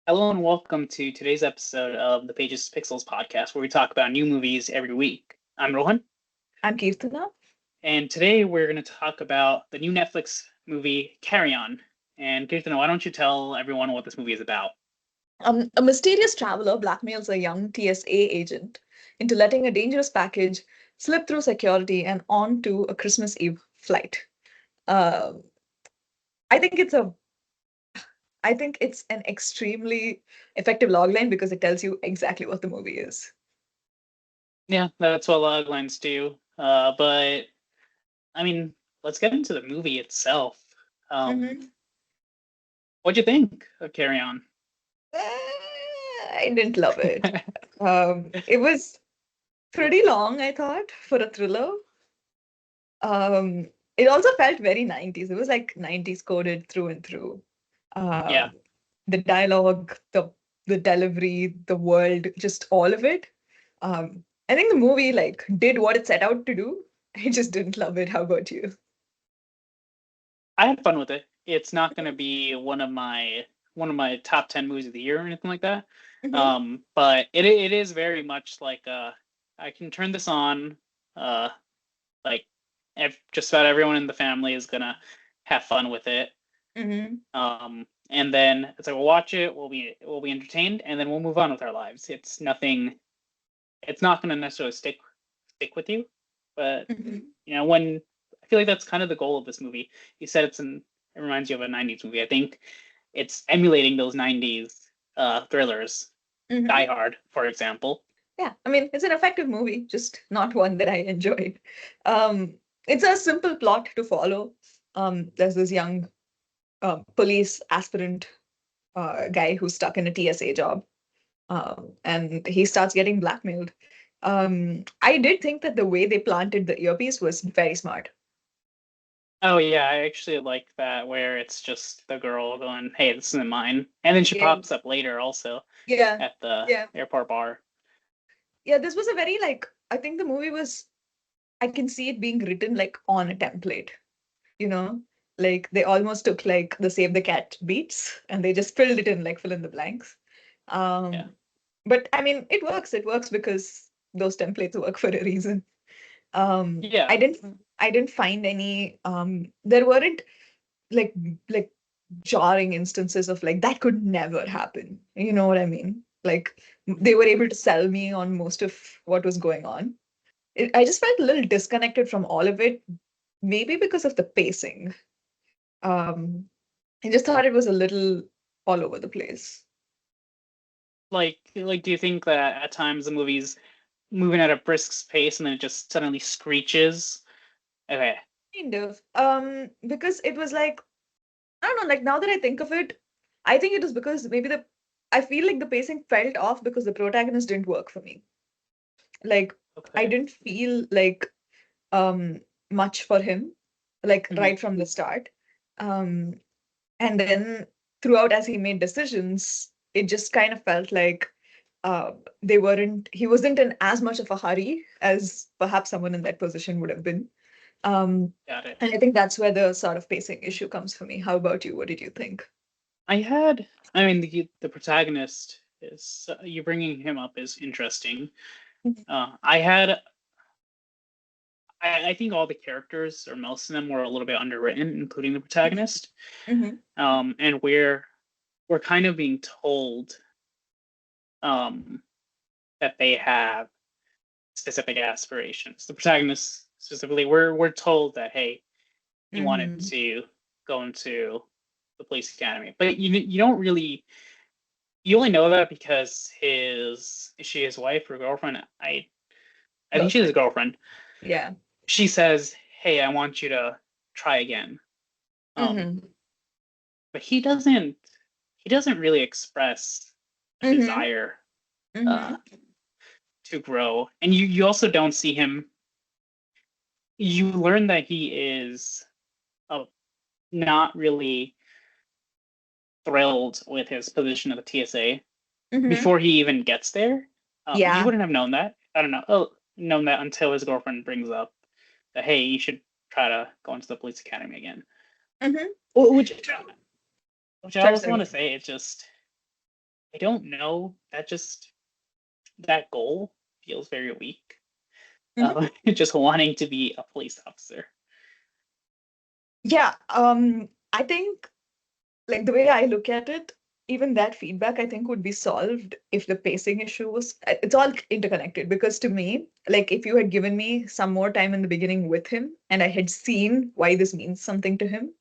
Hello and welcome to today's episode of the Pages Pixels podcast, where we talk about new movies every week. I'm Rohan, I'm Kirtana. and today we're going to talk about the new Netflix movie Carry On. And Kirtan, why don't you tell everyone what this movie is about? A mysterious traveler blackmails a young TSA agent into letting a dangerous package slip through security and onto a Christmas Eve flight. Um, I think it's a I think it's an extremely effective logline because it tells you exactly what the movie is. Yeah, that's what loglines do. But I mean, let's get into the movie itself. Um, Mhm. what'd you think of Carry On? I didn't love it. It was pretty long, I thought, for a thriller. It also felt very 90s. It was like 90s coded through and through. Yeah, Um, the dialogue, the delivery, the world, just all of it. I think the movie like did what it set out to do. I just didn't love it. How about you? I had fun with it. It's not going to be one of my top 10 movies of the year or anything like that. Hmm. But it is very much like I can turn this on, uh like if just about everyone in the family is gonna have fun with it. Hmm. And then it's like we'll watch it, we'll be entertained, and then we'll move on with our lives. It's not gonna necessarily stick with you, but Hmm. when I feel like that's kind of the goal of this movie. You said it reminds you of a 90s movie. I think it's emulating those 90s thrillers. Die Hmm. Hard, for example. Yeah, I mean, it's an effective movie, just not one that I enjoyed. It's a simple plot to follow. There's this young police aspirant guy who's stuck in a TSA job, and he starts getting blackmailed. I did think that the way they planted the earpiece was very smart. Oh yeah, I actually like that where it's just the girl going, "Hey, this isn't mine," and then she Yeah, pops up later also yeah, at the yeah, airport bar. yeah. This was a very like I think the movie was. I can see it being written like on a template. You know, like they almost took like the Save the Cat beats and they just filled it in like fill in the blanks. Yeah, Um, but I mean, it works. It works because those templates work for a reason. Um, I yeah, didn't. I didn't find any. There weren't like like jarring instances of like that could never happen. You know what I mean? Like they mhm. were able to sell me on most of what was going on. I just felt a little disconnected from all of it, maybe because of the pacing. Um, I just thought it was a little all over the place. Do you think that at times the movie's moving at a brisk pace and then it just suddenly screeches? Okay, Kind of. Because it was like, I don't know, like now that I think of it, I think it was because maybe I feel like the pacing felt off because the protagonist didn't work for me. Like, I okay. didn't feel like um much for him, like Mhm. right from the start. Um, and then throughout as he made decisions, it just kind of felt like he wasn't in as much of a hurry as perhaps someone in that position would have been. Um, Got it. and I think that's where the sort of pacing issue comes for me. How about you? What did you think? I had, I mean, the protagonist is you bringing him up is interesting. I had I think all the characters, or most of them, were a little bit underwritten, including the protagonist. Mm-hmm. And we're kind of being told um, that they have specific aspirations. The protagonist specifically, we're told that hey, he wanted Mm-hmm. to go into the police academy, but you don't really you only know that because his is she his wife or girlfriend? I think she's his Girlfriend. girlfriend. Yeah. She says, "Hey, I want you to try again." Um, Mm-hmm. but he doesn't really express a Mm-hmm. desire uh, Mm-hmm. to grow, and you also don't see him. You learn that he is uh, not really thrilled with his position at the TSA Mm-hmm. before he even gets there. You Yeah. wouldn't have known that. I don't know. Known that until his girlfriend brings up that hey, you should try to go into the police academy again. Mm-hmm. Which True. which I Sorry, also sorry. want Go to ahead. say, it just I don't know. That goal feels very weak. Mhm. Just wanting to be a police officer. Yeah, I think like the way I look at it, even that feedback I think would be solved if the pacing issue was, it's all interconnected because to me, like if you had given me some more time in the beginning with him and I had seen why this means something to him,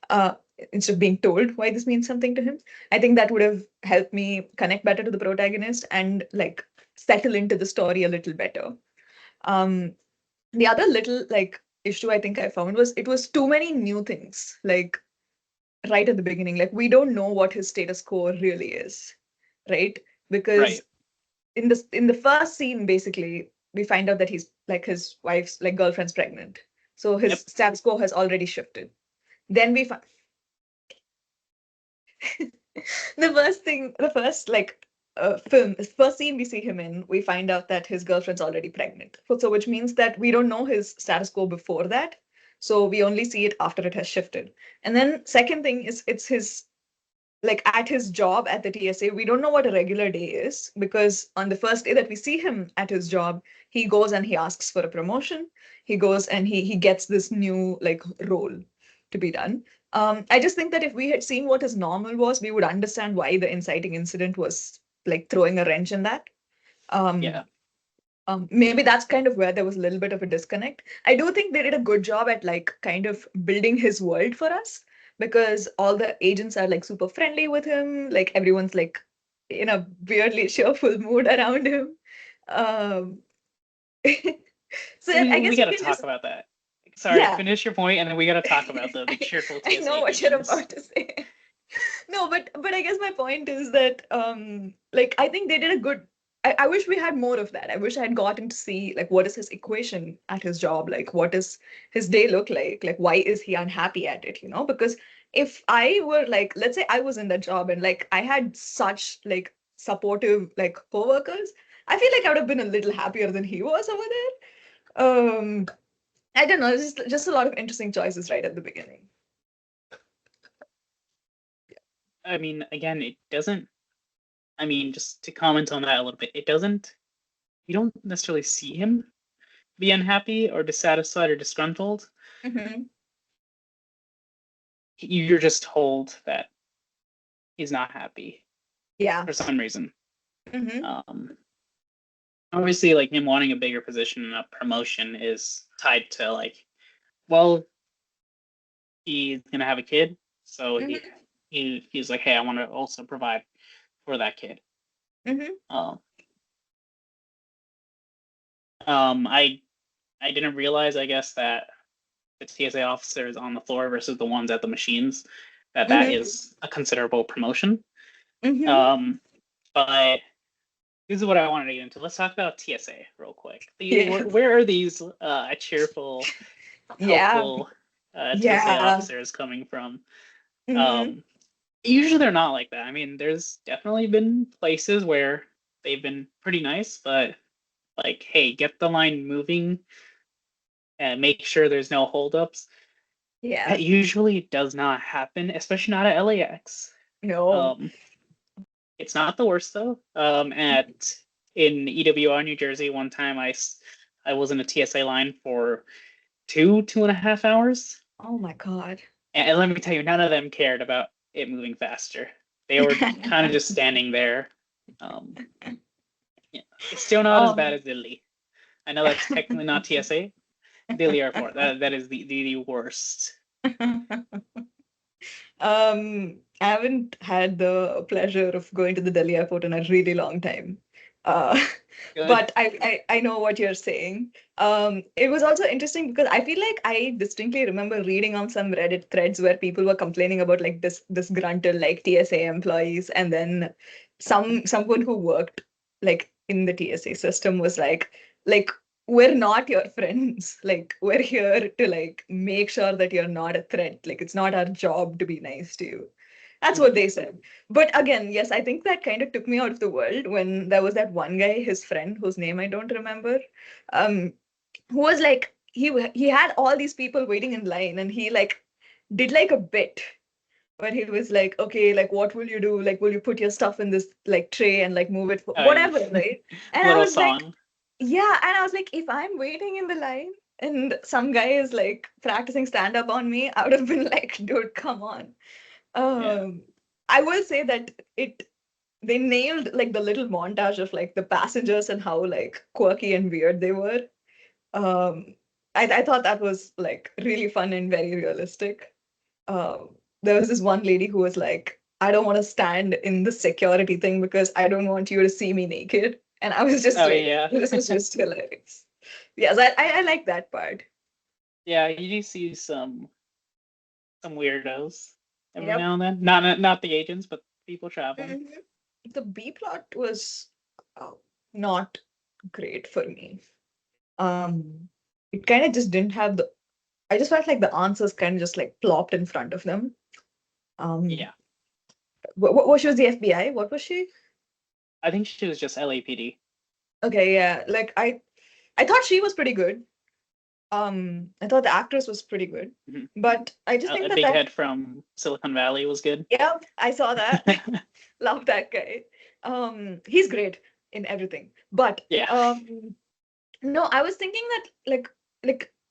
uh, instead of being told why this means something to him, I think that would have helped me connect better to the protagonist and like settle into the story a little better. Um, the other little like issue I think I found was it was too many new things. Like right at the beginning. Like we don't know what his status quo really is, right? Right. Because in the first scene, basically, we find out that he's like his wife's like girlfriend's pregnant. So his Yep. status quo has already shifted. Then we find the first thing, the first like first scene we see him in, we find out that his girlfriend's already pregnant. So which means that we don't know his status quo before that. So we only see it after it has shifted. And then second thing is it's his like at his job at the TSA, we don't know what a regular day is because on the first day that we see him at his job, he goes and he asks for a promotion. He goes and he gets this new like role to be done. I just think that if we had seen what his normal was, we would understand why the inciting incident was like throwing a wrench in that. Um, Yeah. Maybe that's kind of where there was a little bit of a disconnect. I do think they did a good job at like kind of building his world for us because all the agents are like super friendly with him. Like everyone's like in a weirdly cheerful mood around him. Um, so We I we guess we gotta can talk just, about that. Sorry, yeah, finish your point, and then we gotta talk about the cheerful I know TSA what you're agents. about to say. No, but I guess my point is that like I think they did a good I wish we had more of that. I wish I had gotten to see like what is his equation at his job, like what does his day look like why is he unhappy at it, you know? Because if I were like, let's say I was in that job and like I had such like supportive like coworkers, I feel like I would have been a little happier than he was over there. I don't know, it's just a lot of interesting choices right at the beginning. I mean, again, it doesn't. I mean, just to comment on that a little bit, it doesn't. You don't necessarily see him be unhappy or dissatisfied or disgruntled. Hmm. You're just told that he's not happy Yeah. for some reason. Hmm. Um, Obviously, like him wanting a bigger position and a promotion is tied to like, well, he's gonna have a kid, so Hmm. he's like, hey, I want to also provide for that kid. Hmm. Um, I didn't realize, I guess, that the TSA officers on the floor versus the ones at the machines, that Hmm. is a considerable promotion. Hmm. Um, but this is what I wanted to get into. Let's talk about TSA real quick. Yeah. Where are these cheerful, Yeah. helpful TSA Yeah. officers coming from? Hmm. Um, Usually they're not like that. I mean, there's definitely been places where they've been pretty nice, but like, hey, get the line moving and make sure there's no holdups. That Yeah. usually does not happen, especially not at LAX. No. Um, it's not the worst though. At in EWR, New Jersey, one time I was in a TSA line for 2.5 hours, Oh my God. and let me tell you, none of them cared about it moving faster. They were kind of just standing there. Um, yeah. It's still not as bad Um, as Delhi. I know that's technically not TSA. Delhi Airport. That is the worst. I haven't had the pleasure of going to the Delhi airport in a really long time. Uh, Good. but I know what you're saying. It was also interesting because I feel like I distinctly remember reading on some Reddit threads where people were complaining about like this disgruntled like TSA employees, and then someone who worked like in the TSA system was like we're not your friends. Like we're here to like make sure that you're not a threat. Like it's not our job to be nice to you. That's what Mhm. they said. But again, yes, I think that kind of took me out of the world when there was that one guy, his friend, whose name I don't remember, um, who was like he had all these people waiting in line, and he like did like a bit when he was like, okay, like what will you do? Like, will you put your stuff in this like tray and like move it, I whatever, right? And I little was like, song. yeah, and I was like, if I'm waiting in the line and some guy is like practicing stand up on me, I would have been like, dude, come on. Yeah. Um, I will say that they nailed like the little montage of like the passengers and how like quirky and weird they were. Um, I thought that was like really fun and very realistic. There was this one lady who was like, I don't want to stand in the security thing because I don't want you to see me naked. And I was just Oh like, yeah. this is just hilarious. Yes, I like that part. Yeah, you do see some weirdos every Yep. now and then. Not the agents, but people traveling. Mhm. The B plot was uh, not great for me. It kind of just didn't have the. I just felt like the answers kind of just like plopped in front of them. Um, Yeah. what she was the FBI? What was she? I think she was just LAPD. Okay, yeah. Like I thought she was pretty good. I thought the actress was pretty good, Mhm. but I just think A that big that head from Silicon Valley was good. yeah, I saw that. Love that guy. He's great in everything. But Yeah. no, I was thinking that like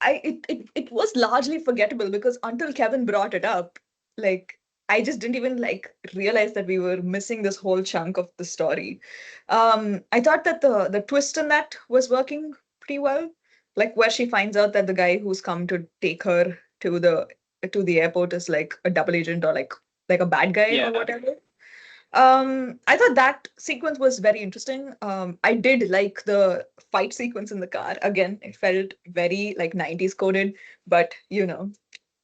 it was largely forgettable because until Kevin brought it up, like I just didn't even like realize that we were missing this whole chunk of the story. I thought that the twist in that was working pretty well, like where she finds out that the guy who's come to take her to the airport is like a double agent or like a bad guy or Yeah. whatever. I thought that sequence was very interesting. I did like the fight sequence in the car. Again, it felt very like 90s coded, but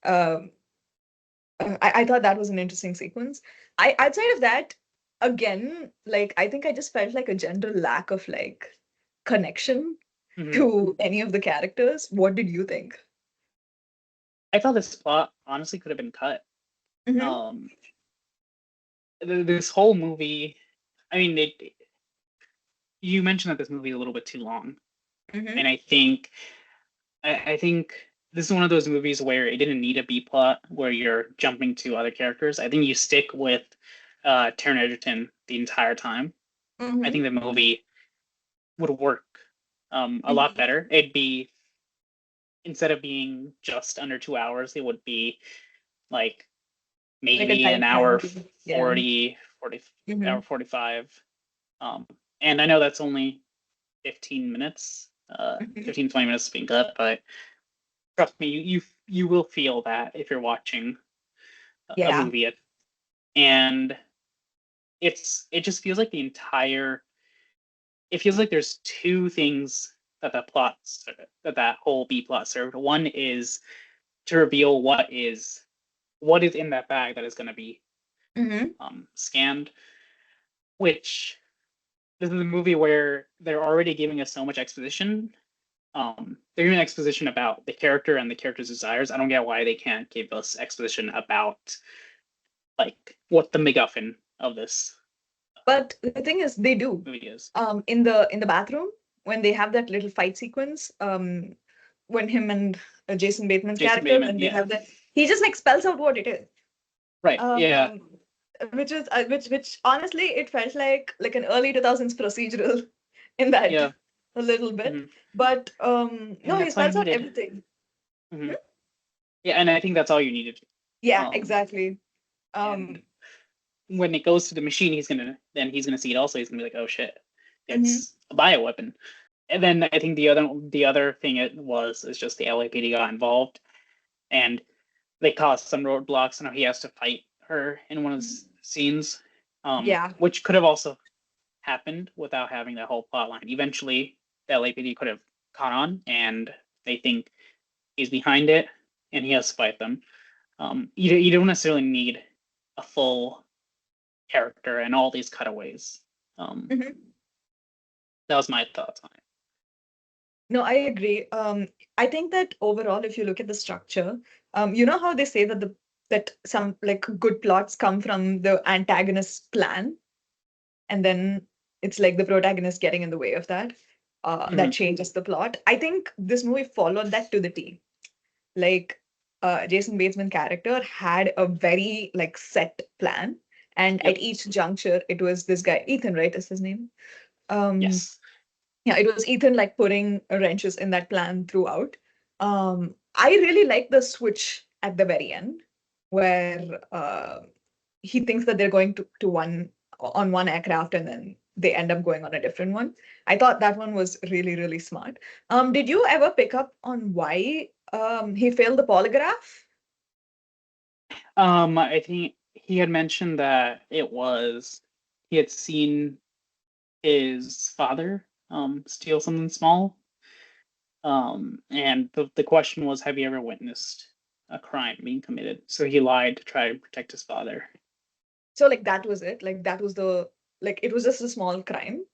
um, I thought that was an interesting sequence. Outside of that, again, like I think I just felt like a general lack of like connection Mhm. to any of the characters. What did you think? I thought this plot honestly could have been cut. Mm-hmm. Um, this whole movie. I mean, you mentioned that this movie is a little bit too long, Mm-hmm. and I think this is one of those movies where it didn't need a B plot where you're jumping to other characters. I think you stick with Taron Egerton the entire time. I Mm-hmm. think the movie would work a lot Mm-hmm. better. It'd be instead of being just under 2 hours, it would be like Like a maybe an tight hour 90. Yeah. 40, 40 Mm-hmm. hour 45. Um, and I know that's only 15 minutes, Mm-hmm. 15, 20 minutes being cut, but trust me, you will feel that if you're watching a Yeah. movie. And it just feels like the entire it feels like there's two things that that whole B plot served. One is to reveal what is in that bag that is going to be Mm-hmm. scanned, which this is a movie where they're already giving us so much exposition. They're giving exposition about the character and the character's desires. I don't get why they can't give us exposition about like what the MacGuffin of this But the thing is, they do. movie is. In the bathroom when they have that little fight sequence, when him and Jason Bateman's Jason character, Bateman, when they yeah, have that, he just like spells out what it is. right, yeah, Um, which honestly, it felt like an early 2000s procedural in that yeah, a little bit. mhm. But no, And he that's all you spells out needed. everything. Hmm. Hmm? Yeah, and I think that's all you needed. Yeah, Um, exactly. and Um, when it goes to the machine, he's gonna see it also. He's gonna be like, oh shit, mhm. it's a bioweapon. And then I think the other thing it was is just the LAPD got involved and they caused some roadblocks and he has to fight her in one of the scenes, Yeah. which could have also happened without having that whole plot line. Eventually, the LAPD could have caught on and they think he's behind it and he has to fight them. You don't necessarily need a full character and all these cutaways. Um, Mhm. that was my thoughts on it. No, I agree. I think that overall, if you look at the structure, you know how they say that that some like good plots come from the antagonist's plan, and then it's like the protagonist getting in the way of that, that Mhm. changes the plot. I think this movie followed that to the T. Like Jason Bateman character had a very like set plan, and Yep. at each juncture, it was this guy Ethan, right? Is his name? Um, Yes. yeah, it was Ethan like putting wrenches in that plan throughout. I really like the switch at the very end where he thinks that they're going to one on one aircraft and then they end up going on a different one. I thought that one was really, really smart. Did you ever pick up on why he failed the polygraph? I think he had mentioned that he had seen his father steal something small. And the question was, have you ever witnessed a crime being committed? So he lied to try to protect his father. So like that was it. Like that was the like it was just a small crime.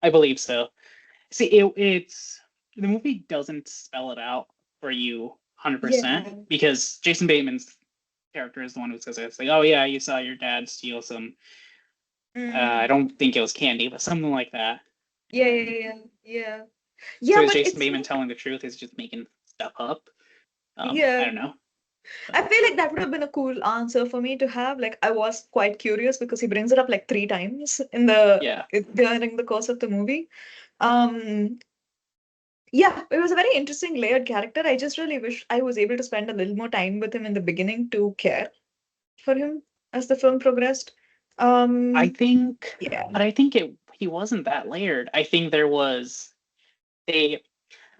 I believe so. See, it's the movie doesn't spell it out for you 100% Yeah. because Jason Bateman's character is the one who says it. It's like, oh yeah, you saw your dad steal some. I Mm. don't think it was candy, but something like that. Yeah, yeah, And yeah, yeah. so Yeah, is but Jason it's Bateman like, telling the truth? Is just making stuff up? I yeah. don't know. I But feel like that would have been a cool answer for me to have. Like, I was quite curious because he brings it up like three times in yeah. during the course of the movie. Um, yeah, it was a very interesting layered character. I just really wish I was able to spend a little more time with him in the beginning to care for him as the film progressed. I Um, think, yeah. but I think he wasn't that layered. They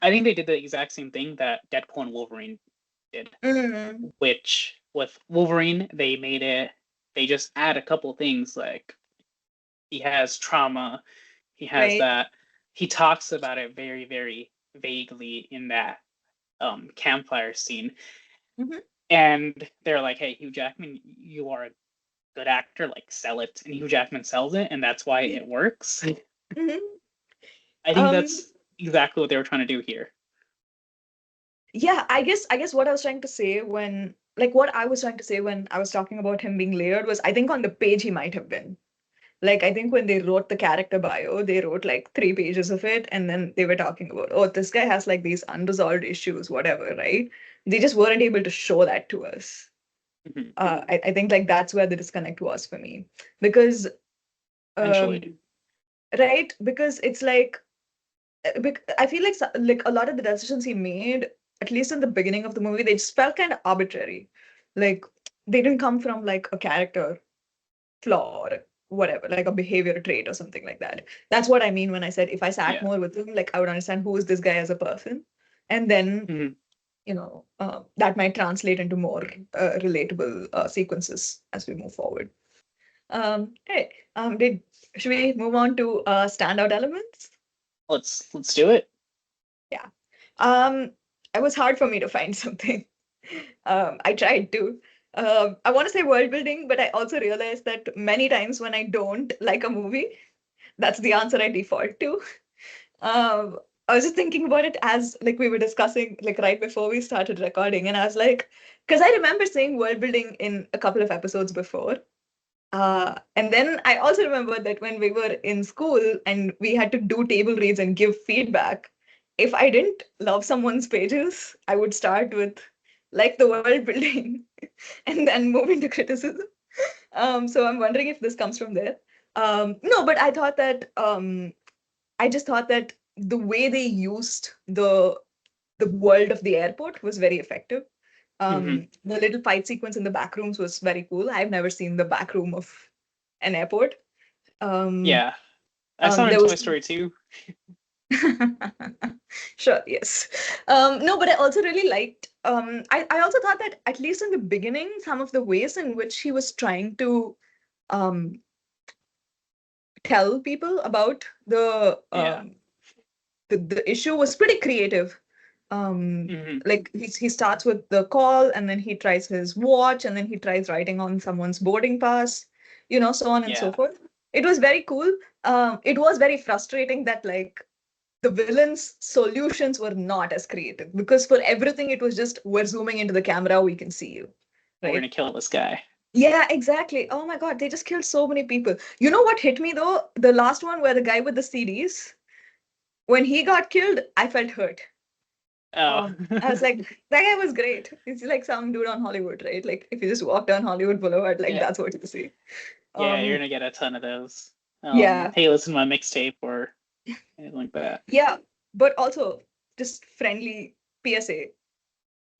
I think they did the exact same thing that Deadpool and Wolverine did, Mm, which with Wolverine they just add a couple things like he has trauma, he has right. that. He talks about it very, very vaguely in that campfire scene. Hmm. And they're like, hey, Hugh Jackman, you are a good actor, like sell it. And Hugh Jackman sells it, and that's why it works. Hmm. I think Um, that's exactly what they were trying to do here. yeah, I guess what I was trying to say when like what I was trying to say when I was talking about him being layered was I think on the page he might have been. Like I think when they wrote the character bio, they wrote like 3 pages of it, and then they were talking about, oh, this guy has like these unresolved issues, whatever, right? They just weren't able to show that to us. Mhm. I think like that's where the disconnect was for me. Because Eventually. um right, because it's like I feel like like a lot of the decisions he made, at least in the beginning of the movie, they just felt kind of arbitrary. Like they didn't come from like a character flaw or whatever, like a behavior trait or something like that. That's what I mean when I said if I sat Yeah. more with him, like I would understand who is this guy as a person, and then Mhm. that might translate into more relatable sequences as we move forward. Okay. Did Should we move on to standout elements? Let's do it. Yeah. Um, it was hard for me to find something. I tried to. I want to say world building, but I also realized that many times when I don't like a movie, that's the answer I default to. Um, I was just thinking about it as like we were discussing like right before we started recording, and I was like, because I remember saying world building in a couple of episodes before, and then I also remember that when we were in school and we had to do table reads and give feedback, if I didn't love someone's pages, I would start with like the world building and then move into criticism. So I'm wondering if this comes from there. No, but I just thought that the way they used the world of the airport was very effective. Hmm. The little fight sequence in the back rooms was very cool. I've never seen the back room of an airport. Um, Yeah. I saw it in there Toy was Story 2. sure, yes. No, but I also really liked. I also thought that at least in the beginning, some of the ways in which he was trying to um, tell people about Yeah. the issue was pretty creative. Um, Hmm. like he starts with the call and then he tries his watch and then he tries writing on someone's boarding pass, so on and so Yeah. forth. It was very cool. It was very frustrating that like the villain's solutions were not as creative because for everything it was just we're zooming into the camera, we can see you, We're gonna right? kill this guy. Yeah, exactly. Oh my God, they just killed so many people. You know what hit me though? The last one where the guy with the CDs, when he got killed, I felt hurt. Oh, I was like, that guy was great. He's like some dude on Hollywood, right? Like if you just walk down Hollywood Boulevard, like yeah, that's what you see. yeah, you're Um, gonna get a ton of those. yeah, Hey, listen to my mixtape or anything like that. yeah, but also just friendly PSA.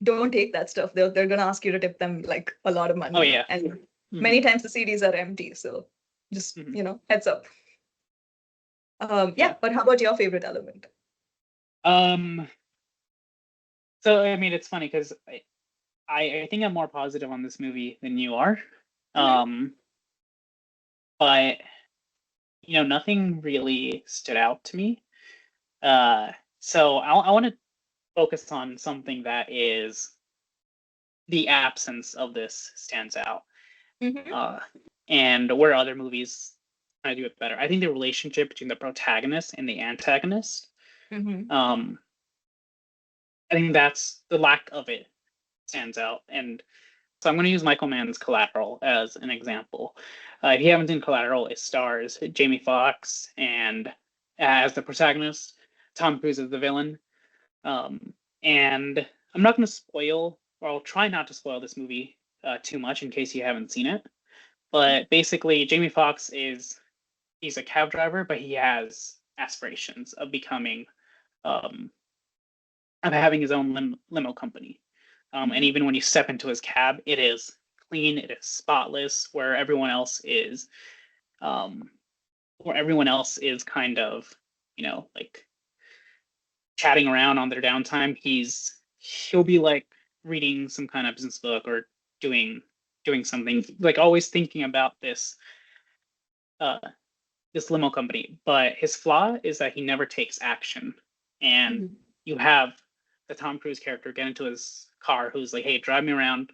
Don't take that stuff. They're gonna ask you to tip them like a lot of Oh money, yeah. and Hmm. many times the CDs are empty. So just Hmm. heads up. Yeah. Yeah, but how about your favorite element? Um. So I mean, it's funny because I think I'm more positive on this movie than you are. Mm-hmm. Um. But nothing really stood out to me. Uh. So I want to focus on something that is the absence of this stands out. Mm-hmm. Uh. And where other movies kind of do it better. I think the relationship between the protagonist and the antagonist. Mm-hmm. Um. I think that's the lack of it stands out. And so I'm going to use Michael Mann's Collateral as an example. If you haven't seen Collateral, it stars Jamie Foxx and as the protagonist, Tom Cruise as the villain. Um, and I'm not going to spoil, or I'll try not to spoil this movie too much in case you haven't seen it. But basically, Jamie Foxx he's a cab driver, but he has aspirations of becoming um, of having his own limo company. And Mm-hmm. even when you step into his cab, it is clean, it is spotless, um, where everyone else is kind of, like chatting around on their downtime. He'll be like reading some kind of business book or doing doing something, like always thinking about uh, this limo company. But his flaw is that he never takes action. And Mm-hmm. you have the Tom Cruise character get into his car, who's like, "Hey, drive me around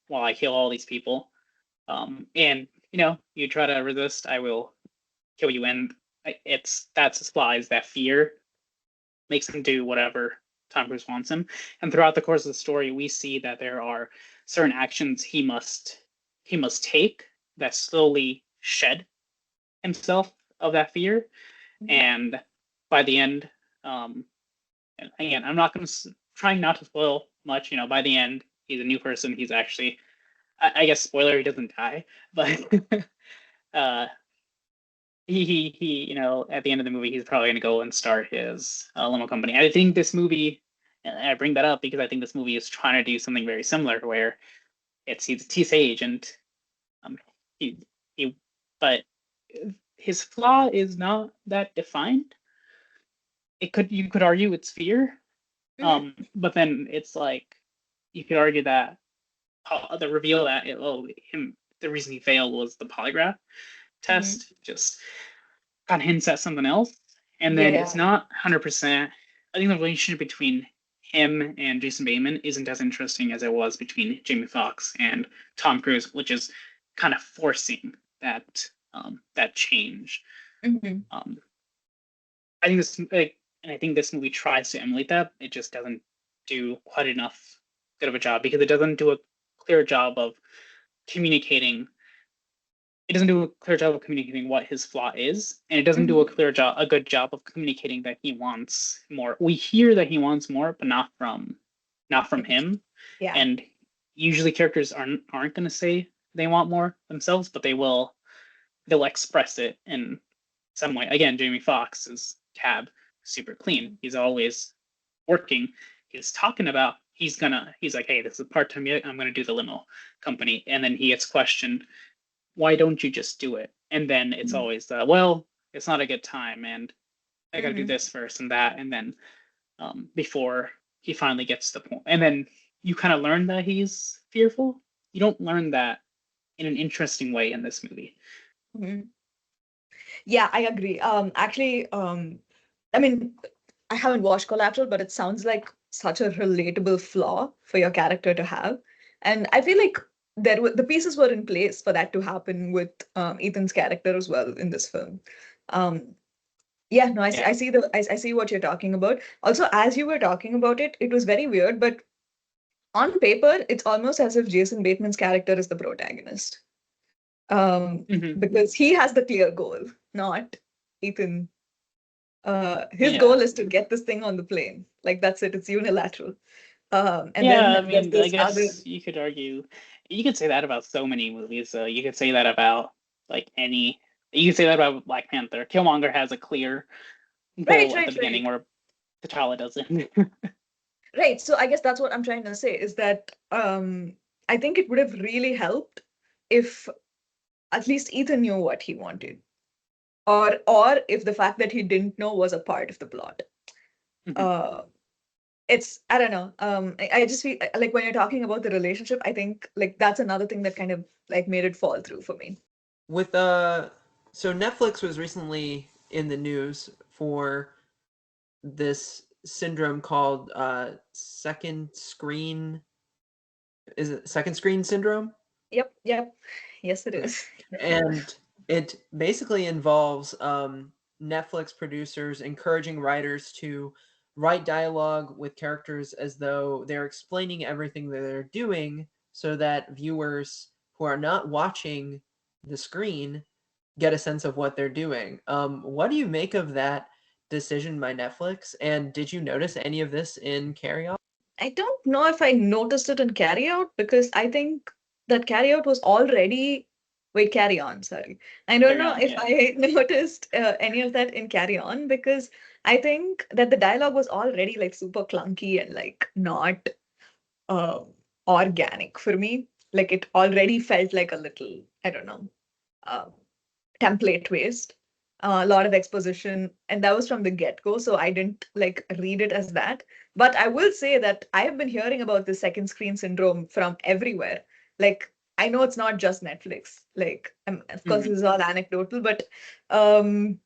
while I kill all these people." And you try to resist, I will kill you. And that's his flaw, is that fear makes him do whatever Tom Cruise wants him. And throughout the course of the story, we see that there are certain actions he must take that slowly shed himself of that fear. And by the end, um, and again, I'm not going to trying not to spoil much. By the end, he's a new person. He's actually, I guess, spoiler, he doesn't die, but uh, at the end of the movie, he's probably going to go and start his limo company. I think this movie, and I bring that up because I think this movie is trying to do something very similar, where he's a TSA agent. Um, he, he, but his flaw is not that defined. You could argue it's fear. Mm-hmm. But then it's like you could argue that the reveal that the reason he failed was the polygraph Mm-hmm. test, just kind of hints at something else. And then it's Yeah. not 100%. I think the relationship between him and Jason Bateman isn't as interesting as it was between Jamie Foxx and Tom Cruise, which is kind of forcing that change. Mm-hmm. Um, I think this movie tries to emulate that. It just doesn't do quite enough good of a job, because it doesn't do a clear job of communicating. It doesn't do a clear job of communicating what his flaw is, and it doesn't do Mm-hmm. a good job of communicating that he wants more. We hear that he wants more, but not from him. Yeah. And usually characters aren't going to say they want more themselves, but they'll express it in some way. Again, Jamie Foxx's cab, super clean. He's always working. He's talking about he's like, "Hey, this is a part-time yet. I'm gonna do the limo company." And then he gets questioned, "Why don't you just do it?" And then it's always well, it's not a good time, and I got to do Mm-hmm. this first and that, and then before he finally gets to the point. And then you kind of learn that he's fearful. You don't learn that in an interesting way in this movie. Mm-hmm. Yeah, I agree. Actually, I mean, I haven't watched Collateral, but it sounds like such a relatable flaw for your character to have. And I feel like the pieces were in place for that to happen with Ethan's character as well in this film. Um, yeah, no, Yeah. I see I see what you're talking about. Also, as you were talking about it, it was very weird, but on paper, it's almost as if Jason Bateman's character is the protagonist. Hmm. Because he has the clear goal, not Ethan. His Yeah. goal is to get this thing on the plane. Like that's it. It's unilateral. And Yeah, I then there's mean, I this other. guess you could argue, you could say that about so many movies. You could say that about like any, you could say that about Black Panther. Killmonger has a clear Right, goal at the right, beginning right. where T'Challa doesn't. Right. So I guess that's what I'm trying to say is that I think it would have really helped if at least Ethan knew what he wanted, or if the fact that he didn't know was a part of the plot. Mhm. Uh, it's I don't know. I just feel like when you're talking about the relationship, I think like that's another thing that kind of like made it fall through for me. With so Netflix was recently in the news for this syndrome called second screen syndrome? Yep, yep. Yes, it Okay. is. And it basically involves Netflix producers encouraging writers to write dialogue with characters as though they're explaining everything that they're doing so that viewers who are not watching the screen get a sense of what they're doing. What do you make of that decision by Netflix? And did you notice any of this in Carry On? I don't know if I noticed it in Carry Out because I think that Carry Out was already. Wait, Carry On, sorry. I don't Carry know on, if yeah. I noticed any of that in Carry On because I think that the dialogue was already like super clunky and like not uh, organic for me. Like it already felt like a little, I don't know, uh, template based, a lot of exposition, and that was from the get go. So I didn't like read it as that. But I will say that I have been hearing about the second screen syndrome from everywhere. Like I know it's not just Netflix. Like of course Mhm. this is all anecdotal, but um,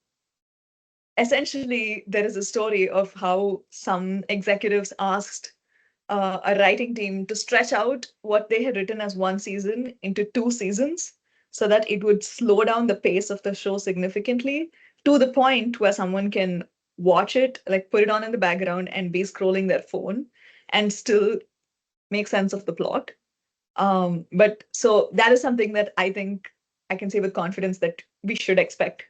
essentially there is a story of how some executives asked a writing team to stretch out what they had written as one season into 2 seasons so that it would slow down the pace of the show significantly to the point where someone can watch it, like put it on in the background and be scrolling their phone and still make sense of the plot. But so that is something that I think I can say with confidence that we should expect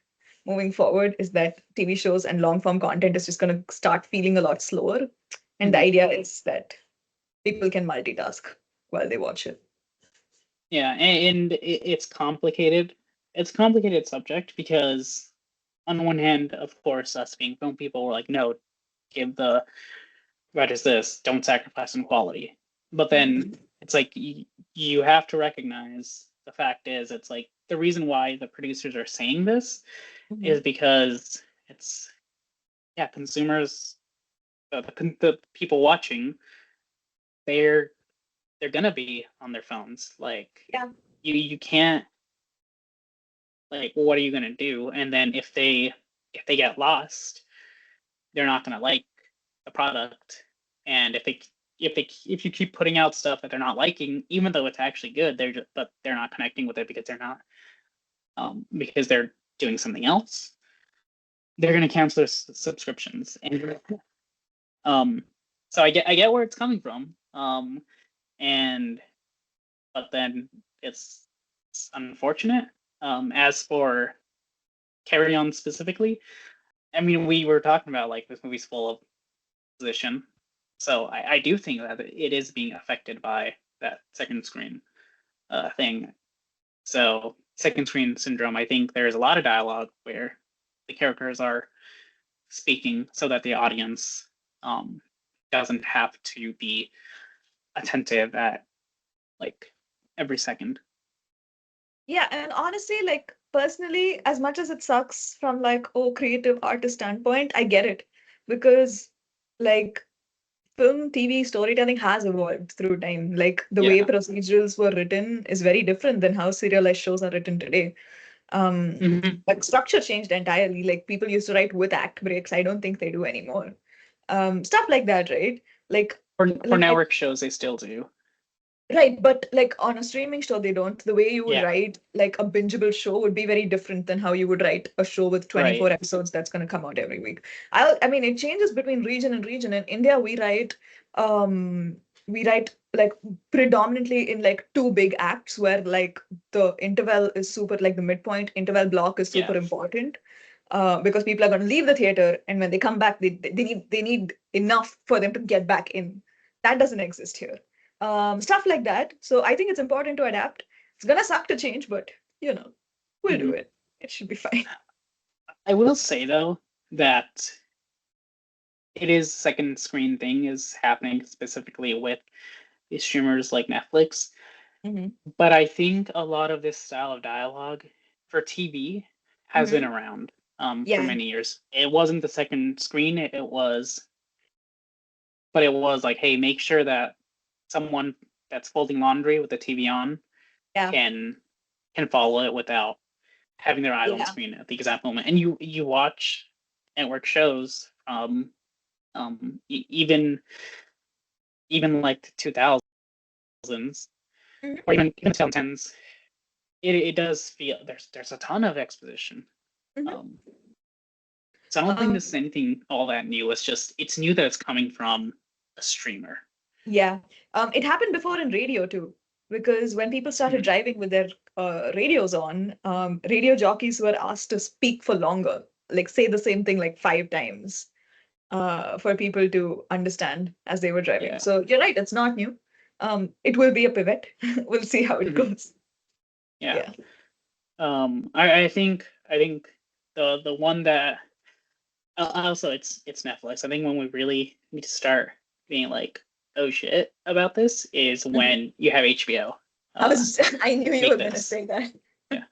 moving forward is that TV shows and long form content is just going to start feeling a lot slower. And the Mhm. idea is that people can multitask while they watch it. Yeah, and it's complicated. It's a complicated subject because on one hand, of course, us being film people, we're like, no, give the writers this, don't sacrifice on quality. But then Mhm. it's like you have to recognize the fact is it's like the reason why the producers are saying this is Mhm. because it's yeah, consumers, the people watching, they're they're gonna be on their phones. Like Yeah. you can't like what are you gonna do? And then if they get lost, they're not gonna like the product. And if you keep putting out stuff that they're not liking, even though it's actually good, but they're not connecting with it because they're not because they're doing something else. They're gonna cancel their subscriptions, and um, so I get where it's coming from. And but then it's unfortunate. As for Carry On specifically, I mean, we were talking about like this movie's full of position, so I do think that it is being affected by that second screen thing. So second screen syndrome, I think there's a lot of dialogue where the characters are speaking so that the audience um, doesn't have to be attentive at like every second. Yeah, and honestly, like personally, as much as it sucks from like, oh, creative artist standpoint, I get it. Because like film, TV, storytelling has evolved through time. Like the way Yeah. procedurals were written is very different than how serialized shows are written today. Um, Hmm. like structure changed entirely. Like people used to write with act breaks. I don't think they do anymore. Stuff like that, right? Like For like I network shows, they still do. Right, but like on a streaming show, they don't. The way you would Yeah. write like a bingeable show would be very different than how you would write a show with 24 Right. episodes that's going to come out every week. I mean, it changes between region and region. In India, we write like predominantly in like two big acts where like the interval is super like the midpoint interval block is Yeah. super important. because people are going to leave the theater, and when they come back, they need enough for them to get back in. That doesn't exist here. Stuff like that. So I think it's important to adapt. It's gonna suck to change, but we'll do it. It should be fine. I will say though that it is second screen thing is happening specifically with these streamers like Netflix. Mhm. But I think a lot of this style of dialogue for TV has been around for Yeah. many years. It wasn't the second screen, it was, but it was like, hey, make sure that someone that's folding laundry with the TV on Yeah. can follow it without having their eyes on the Yeah. screen at the exact moment. And you watch network shows even like the 2000s Mhm. or even 2010s. It does feel there's a ton of exposition. Mhm. So I don't think Um, this is anything all that new. It's new that it's coming from a streamer. Yeah. It happened before in radio too, because when people started driving with their radios on, radio jockeys were asked to speak for longer, like say the same thing like 5 times, for people to understand as they were driving. Yeah. So you're right, it's not new. It will be a pivot. We'll see how it goes. Yeah. I think the one that also it's Netflix. I think when we really need to start being like, oh shit about this is when you have HBO. I knew you make were going to this. say that. Yeah.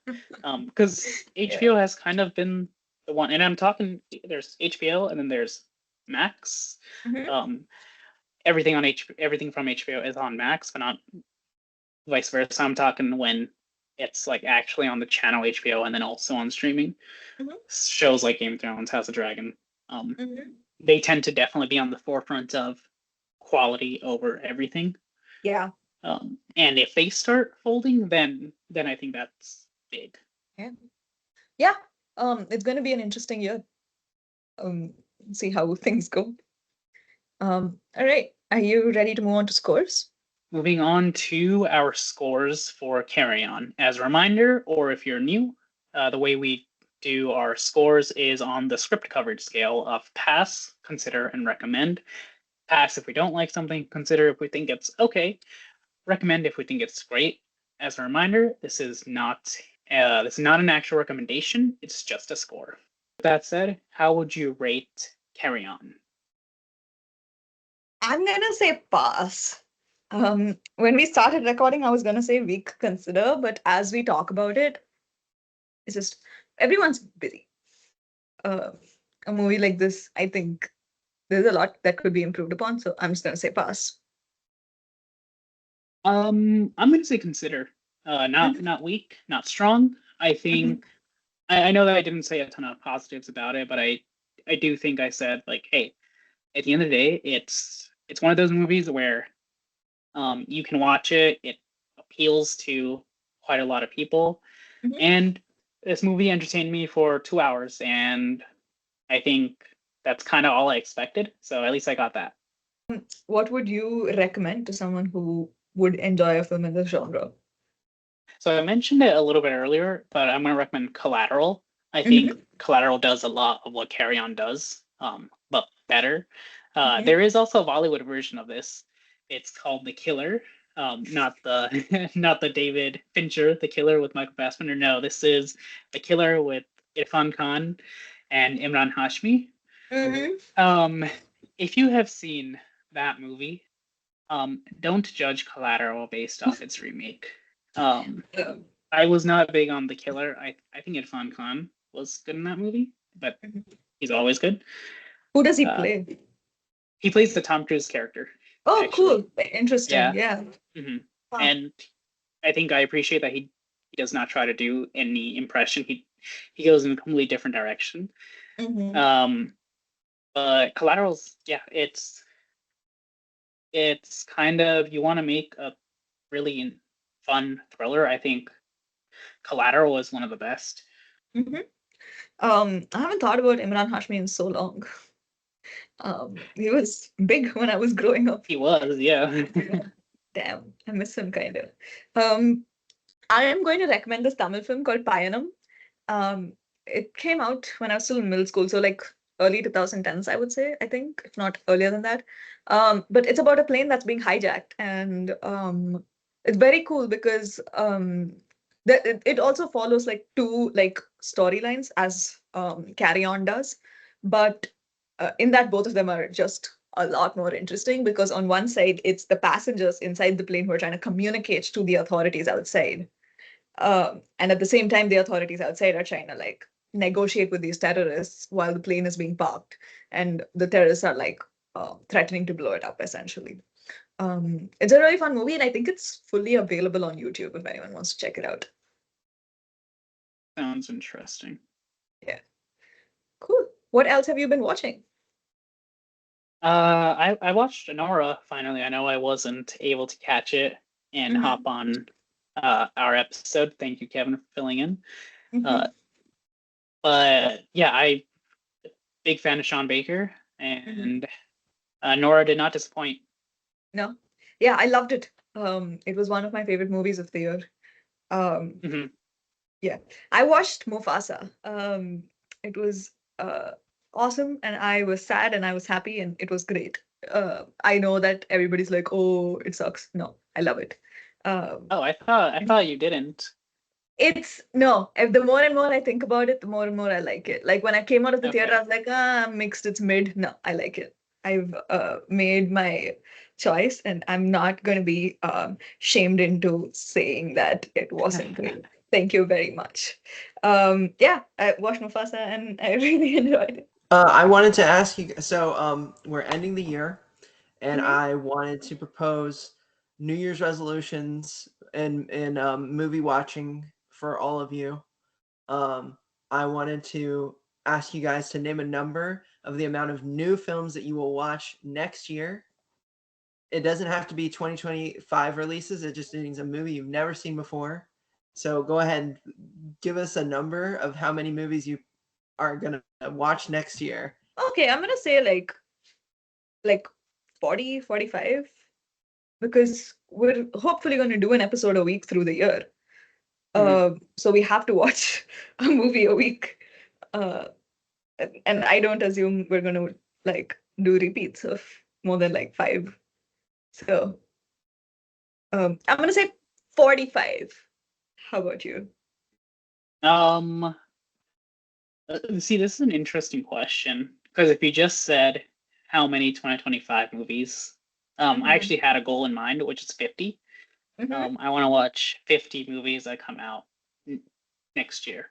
Because HBO has kind of been the one, and I'm talking. There's HBO, and then there's Max. Mhm. Everything from HBO is on Max, but not vice versa. I'm talking when it's like actually on the channel HBO and then also on streaming. Mhm. Shows like Game of Thrones, House of Dragon. Mhm. They tend to definitely be on the forefront of quality over everything. Yeah. And if they start folding, then I think that's big. Yeah. It's going to be an interesting year. See how things go. All right. Are you ready to move on to scores? Moving on to our scores for Carry On. As a reminder, or if you're new, the way we do our scores is on the script coverage scale of pass, consider, and recommend. Pass if we don't like something, consider if we think it's okay, recommend if we think it's great. As a reminder, this is not an actual recommendation, it's just a score. With that said, how would you rate Carry On? I'm gonna say pass. When we started recording, I was gonna say weak consider, but as we talk about it, it's just everyone's busy. Uh, a movie like this, I think there's a lot that could be improved upon, so I'm just gonna say pass. I'm gonna say consider. Not weak, not strong. I think I know that I didn't say a ton of positives about it, but I do think I said like, hey, at the end of the day, it's one of those movies where you can watch it. It appeals to quite a lot of people, Mhm. and this movie entertained me for 2 hours, and I think that's kind of all I expected. So at least I got that. What would you recommend to someone who would enjoy a film in this genre? So I mentioned it a little bit earlier, but I'm going to recommend Collateral. I think Mhm. Collateral does a lot of what Carry On does, but better. Mhm. There is also a Bollywood version of this. It's called The Killer, not the not the David Fincher, The Killer with Michael Fassbender. No, this is The Killer with Irfan Khan and Imran Hashmi. Mhm. If you have seen that movie, don't judge Collateral based off its remake. I was not big on The Killer. I think Irfan Khan was good in that movie, but he's always good. Who does he Uh, play? he plays the Tom Cruise character. Oh, Actually. cool. Interesting. Yeah. Yeah. Wow. And I think I appreciate that he does not try to do any impression. He goes in a completely different direction. Mhm. But Collateral's it's kind of you want to make a really fun thriller. I think Collateral is one of the best. Mhm. I haven't thought about Imran Hashmi in so long. He was big when I was growing up. He was, yeah. Damn, I miss him kind of. I am going to recommend this Tamil film called Payanam. it came out when I was still in middle school, so like early 2010s, I would say, I think, if not earlier than that. But it's about a plane that's being hijacked, and it's very cool because it also follows like two like storylines as Carry On does, but in that both of them are just a lot more interesting because on one side it's the passengers inside the plane who are trying to communicate to the authorities outside. And at the same time, the authorities outside are trying to like negotiate with these terrorists while the plane is being parked, and the terrorists are like threatening to blow it up essentially. It's a really fun movie, and I think it's fully available on YouTube if anyone wants to check it out. Sounds interesting. Yeah, cool. What else have you been watching? I watched Nora finally. I know I wasn't able to catch it and Mhm. hop on our episode. Thank you, Kevin, for filling in. Mhm. But yeah, I big fan of Sean Baker, and Nora did not disappoint. No, yeah, I loved it. It was one of my favorite movies of the year. Um, hmm Yeah, I watched Mufasa. It was awesome, and I was sad, and I was happy, and it was great. I know that everybody's like, "Oh, it sucks." No, I love it. Um, Oh, I thought you didn't. it's no. If the more and more I think about it, the more and more I like it. Like when I came out of the theater, Okay. I was like, "Ah, mixed. It's mid." No, I like it. I've made my choice, and I'm not going to be shamed into saying that it wasn't great. Thank you very much. Yeah, I watched Mufasa, and I really enjoyed it. I wanted to ask you. So, we're ending the year, and Mhm. I wanted to propose New Year's resolutions and movie watching for all of you. Um, I wanted to ask you guys to name a number of the amount of new films that you will watch next year. It doesn't have to be 2025 releases. It just means a movie you've never seen before. So go ahead and give us a number of how many movies you are gonna watch next year. Okay, I'm gonna say like 40, 45, because we're hopefully going to do an episode a week through the year. Mhm. So we have to watch a movie a week. Uh, and I don't assume we're going to like do repeats of more than like five. So I'm going to say 45. How about you? Um, See, this is an interesting question because if you just said how many 2025 movies, I Mm-hmm. actually had a goal in mind, which is 50. Mm-hmm. I want to watch 50 movies that come out next year.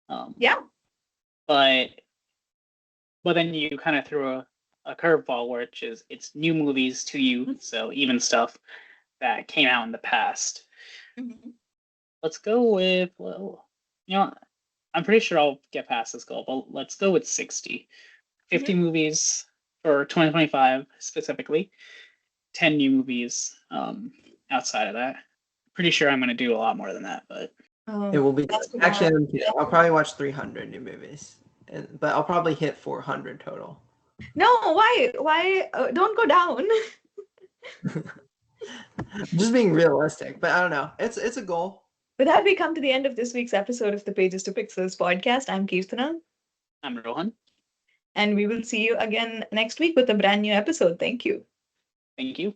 Um, Yeah. but but then you kind of threw a curveball, which is it's new movies to you, so even stuff that came out in the past. Mm-hmm. Let's go with, well, I'm pretty sure I'll get past this goal, but let's go with 60. 50 Mm-hmm. movies for 2025 specifically, 10 new movies outside of that. Pretty sure I'm going to do a lot more than that, but It will be That's good. actually. I'm kidding. I'll probably watch 300 new movies, but I'll probably hit 400 total. No, why? Why? Don't go down. Just being realistic, but I don't know. It's a goal. With that, we come to the end of this week's episode of the Pages to Pixels podcast. I'm Kirtana, I'm Rohan. and we will see you again next week with a brand new episode. Thank you. Thank you.